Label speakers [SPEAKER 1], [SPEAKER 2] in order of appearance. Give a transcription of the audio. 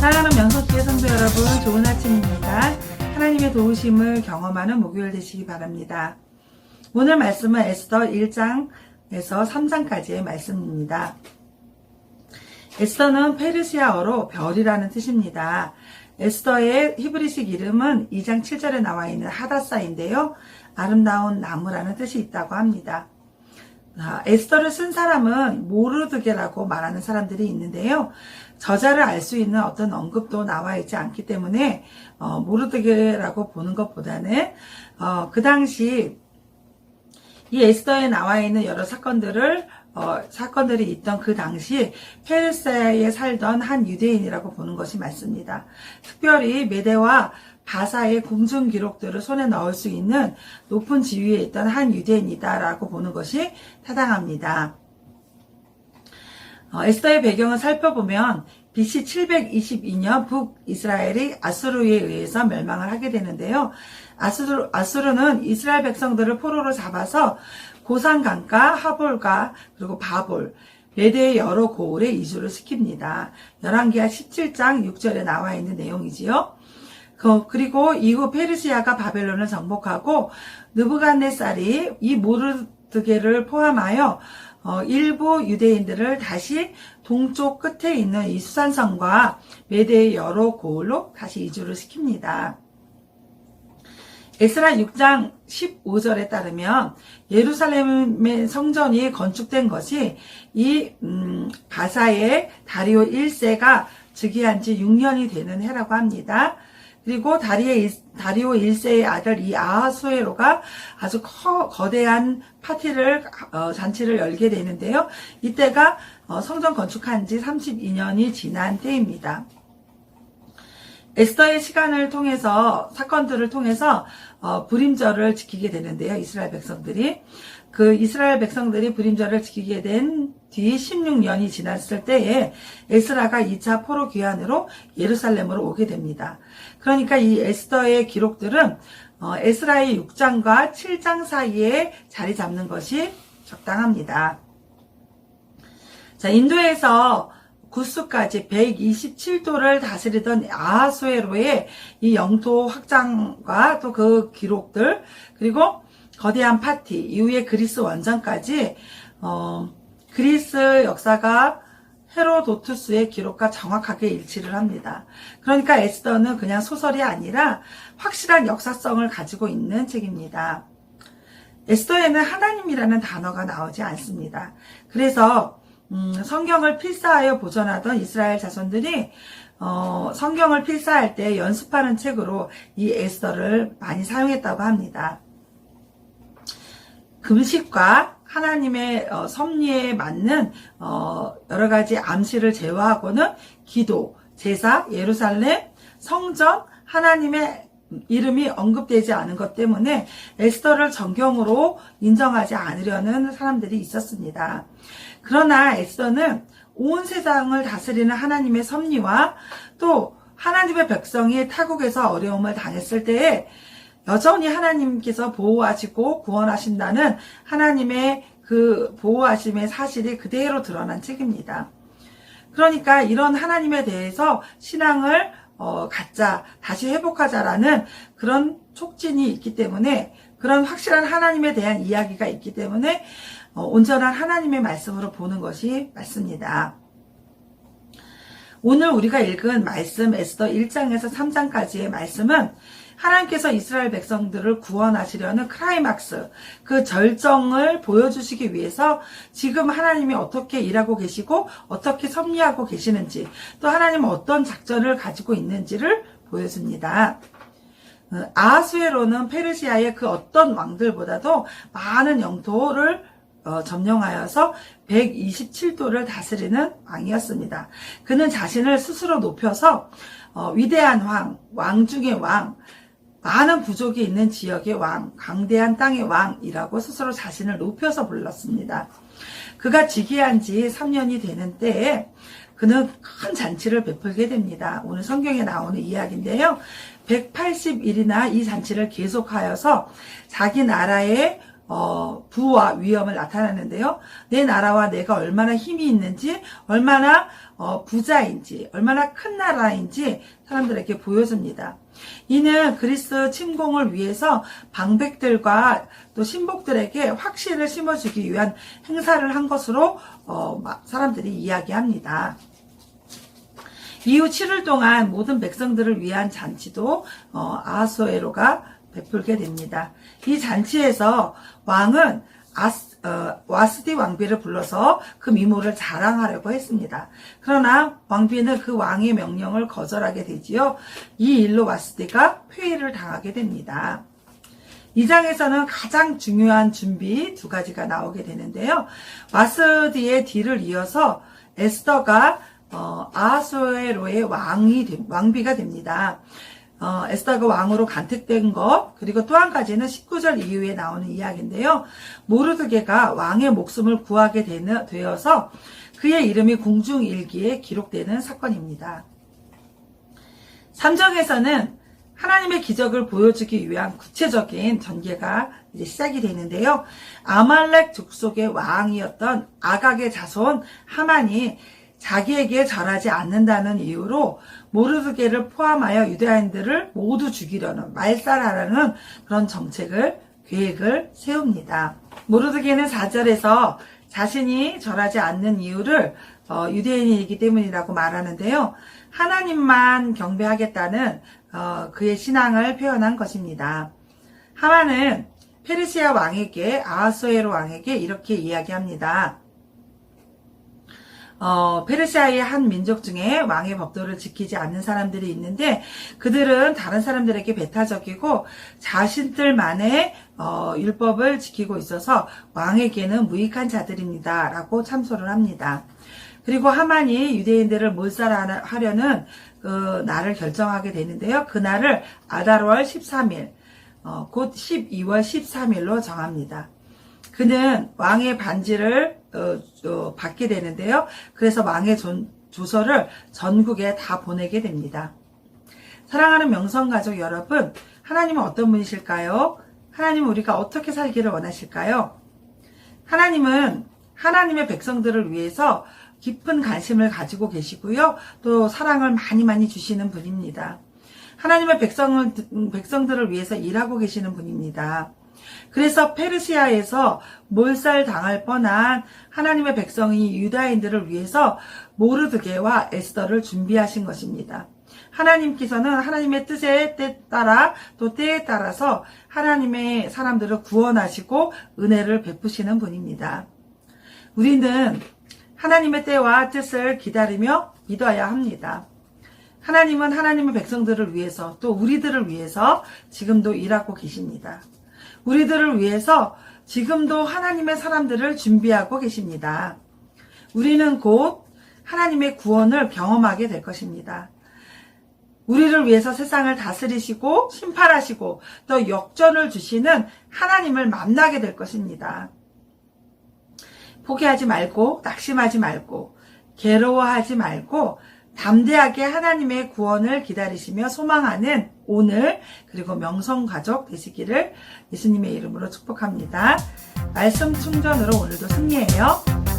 [SPEAKER 1] 사랑하는 명석기의 성도 여러분, 좋은 아침입니다. 하나님의 도우심을 경험하는 목요일 되시기 바랍니다. 오늘 말씀은 에스더 1장에서 3장까지의 말씀입니다. 에스더는 페르시아어로 별이라는 뜻입니다. 에스더의 히브리식 이름은 2장 7절에 나와 있는 하다사인데요. 아름다운 나무라는 뜻이 있다고 합니다. 에스더를 쓴 사람은 모르드게라고 말하는 사람들이 있는데요. 저자를 알 수 있는 어떤 언급도 나와 있지 않기 때문에 모르드게라고 보는 것보다는 그 당시 이 에스더에 나와 있는 여러 사건들이 있던 그 당시 페르시아에 살던 한 유대인이라고 보는 것이 맞습니다. 특별히 메대와 바사의 궁중 기록들을 손에 넣을 수 있는 높은 지위에 있던 한 유대인이다라고 보는 것이 타당합니다. 에스더의 배경을 살펴보면 BC 722년 북이스라엘이 아수르에 의해서 멸망을 하게 되는데요. 아수르는 이스라엘 백성들을 포로로 잡아서 고산강가, 하볼가, 그리고 바볼, 메대의 여러 고을에 이주를 시킵니다. 열왕기하 17장 6절에 나와 있는 내용이지요. 그리고 이후 페르시아가 바벨론을 정복하고 느부갓네살이 이 모르드게를 포함하여 일부 유대인들을 다시 동쪽 끝에 있는 이 수산성과 메대의 여러 고을로 다시 이주를 시킵니다. 에스라 6장 15절에 따르면 예루살렘의 성전이 건축된 것이 이 바사의 다리오 1세가 즉위한 지 6년이 되는 해라고 합니다. 그리고 다리오 1세의 아들 이 아하수에로가 아주 거대한 잔치를 열게 되는데요. 이때가 성전 건축한 지 32년이 지난 때입니다. 에스더의 사건들을 통해서 불임절을 지키게 되는데요. 이스라엘 백성들이 불임절을 지키게 된 뒤 16년이 지났을 때에 에스라가 2차 포로 귀환으로 예루살렘으로 오게 됩니다. 그러니까 이 에스더의 기록들은 에스라의 6장과 7장 사이에 자리 잡는 것이 적당합니다. 자, 인도에서 구스까지 127도를 다스리던 아하수에로의 이 영토 확장과 또 그 기록들, 그리고 거대한 파티, 이후에 그리스 원정까지 그리스 역사가 헤로도투스의 기록과 정확하게 일치를 합니다. 그러니까 에스더는 그냥 소설이 아니라 확실한 역사성을 가지고 있는 책입니다. 에스더에는 하나님이라는 단어가 나오지 않습니다. 그래서 성경을 필사하여 보존하던 이스라엘 자손들이 성경을 필사할 때 연습하는 책으로 이 에스더를 많이 사용했다고 합니다. 금식과 하나님의 섭리에 맞는 여러 가지 암시를 제외하고는 기도, 제사, 예루살렘, 성전, 하나님의 이름이 언급되지 않은 것 때문에 에스더를 정경으로 인정하지 않으려는 사람들이 있었습니다. 그러나 에스더는 온 세상을 다스리는 하나님의 섭리와 또 하나님의 백성이 타국에서 어려움을 당했을 때에 여전히 하나님께서 보호하시고 구원하신다는 하나님의 그 보호하심의 사실이 그대로 드러난 책입니다. 그러니까 이런 하나님에 대해서 신앙을 갖자, 다시 회복하자라는 그런 촉진이 있기 때문에, 그런 확실한 하나님에 대한 이야기가 있기 때문에 온전한 하나님의 말씀으로 보는 것이 맞습니다. 오늘 우리가 읽은 말씀 에스더 1장에서 3장까지의 말씀은 하나님께서 이스라엘 백성들을 구원하시려는 클라이막스, 그 절정을 보여주시기 위해서 지금 하나님이 어떻게 일하고 계시고 어떻게 섭리하고 계시는지, 또 하나님은 어떤 작전을 가지고 있는지를 보여줍니다. 아하수에로는 페르시아의 그 어떤 왕들보다도 많은 영토를 점령하여서 127도를 다스리는 왕이었습니다. 그는 자신을 스스로 높여서 위대한 왕 중의 왕, 많은 부족이 있는 지역의 왕, 강대한 땅의 왕이라고 스스로 자신을 높여서 불렀습니다. 그가 즉위한 지 3년이 되는 때에 그는 큰 잔치를 베풀게 됩니다. 오늘 성경에 나오는 이야기인데요. 180일이나 이 잔치를 계속하여서 자기 나라의 부와 위엄을 나타내는데요. 내 나라와 내가 얼마나 힘이 있는지, 얼마나 부자인지, 얼마나 큰 나라인지 사람들에게 보여줍니다. 이는 그리스 침공을 위해서 방백들과 또 신복들에게 확신을 심어주기 위한 행사를 한 것으로 사람들이 이야기합니다. 이후 7일 동안 모든 백성들을 위한 잔치도 아하수에로가 베풀게 됩니다. 이 잔치에서 왕은 와스디 왕비를 불러서 그 미모를 자랑하려고 했습니다. 그러나 왕비는 그 왕의 명령을 거절하게 되지요. 이 일로 와스디가 폐위를 당하게 됩니다. 이 장에서는 가장 중요한 준비 두 가지가 나오게 되는데요. 와스디의 뒤를 이어서 에스더가 아하수에로의 왕비가 됩니다. 에스더가 왕으로 간택된 것, 그리고 또 한 가지는 19절 이후에 나오는 이야기인데요. 모르드게가 왕의 목숨을 구하게 되어서 그의 이름이 궁중일기에 기록되는 사건입니다. 3장에서는 하나님의 기적을 보여주기 위한 구체적인 전개가 이제 시작이 되는데요. 아말렉 족속의 왕이었던 아각의 자손 하만이 자기에게 절하지 않는다는 이유로 모르드게를 포함하여 유대인들을 모두 죽이려는, 말살하려는 그런 계획을 세웁니다. 모르드게는 4절에서 자신이 절하지 않는 이유를 유대인이기 때문이라고 말하는데요. 하나님만 경배하겠다는 그의 신앙을 표현한 것입니다. 하만은 페르시아 왕에게, 아하수에로 왕에게 이렇게 이야기합니다. 페르시아의 한 민족 중에 왕의 법도를 지키지 않는 사람들이 있는데 그들은 다른 사람들에게 배타적이고 자신들만의 율법을 지키고 있어서 왕에게는 무익한 자들입니다. 라고 참소를 합니다. 그리고 하만이 유대인들을 몰살하려는 그 날을 결정하게 되는데요. 그 날을 아달월 13일, 곧 12월 13일로 정합니다. 그는 왕의 반지를 받게 되는데요. 그래서 왕의 조서를 전국에 다 보내게 됩니다. 사랑하는 명성가족 여러분, 하나님은 어떤 분이실까요? 하나님은 우리가 어떻게 살기를 원하실까요? 하나님은 하나님의 백성들을 위해서 깊은 관심을 가지고 계시고요. 또 사랑을 많이 주시는 분입니다. 하나님의 백성들을 위해서 일하고 계시는 분입니다. 그래서 페르시아에서 몰살 당할 뻔한 하나님의 백성이 유다인들을 위해서 모르드게와 에스더를 준비하신 것입니다. 하나님께서는 하나님의 뜻에 따라 또 때에 따라서 하나님의 사람들을 구원하시고 은혜를 베푸시는 분입니다. 우리는 하나님의 때와 뜻을 기다리며 믿어야 합니다. 하나님은 하나님의 백성들을 위해서 또 우리들을 위해서 지금도 일하고 계십니다. 우리들을 위해서 지금도 하나님의 사람들을 준비하고 계십니다. 우리는 곧 하나님의 구원을 경험하게 될 것입니다. 우리를 위해서 세상을 다스리시고 심판하시고 또 역전을 주시는 하나님을 만나게 될 것입니다. 포기하지 말고 낙심하지 말고 괴로워하지 말고 담대하게 하나님의 구원을 기다리시며 소망하는 오늘 그리고 명성가족 되시기를 예수님의 이름으로 축복합니다. 말씀 충전으로 오늘도 승리해요.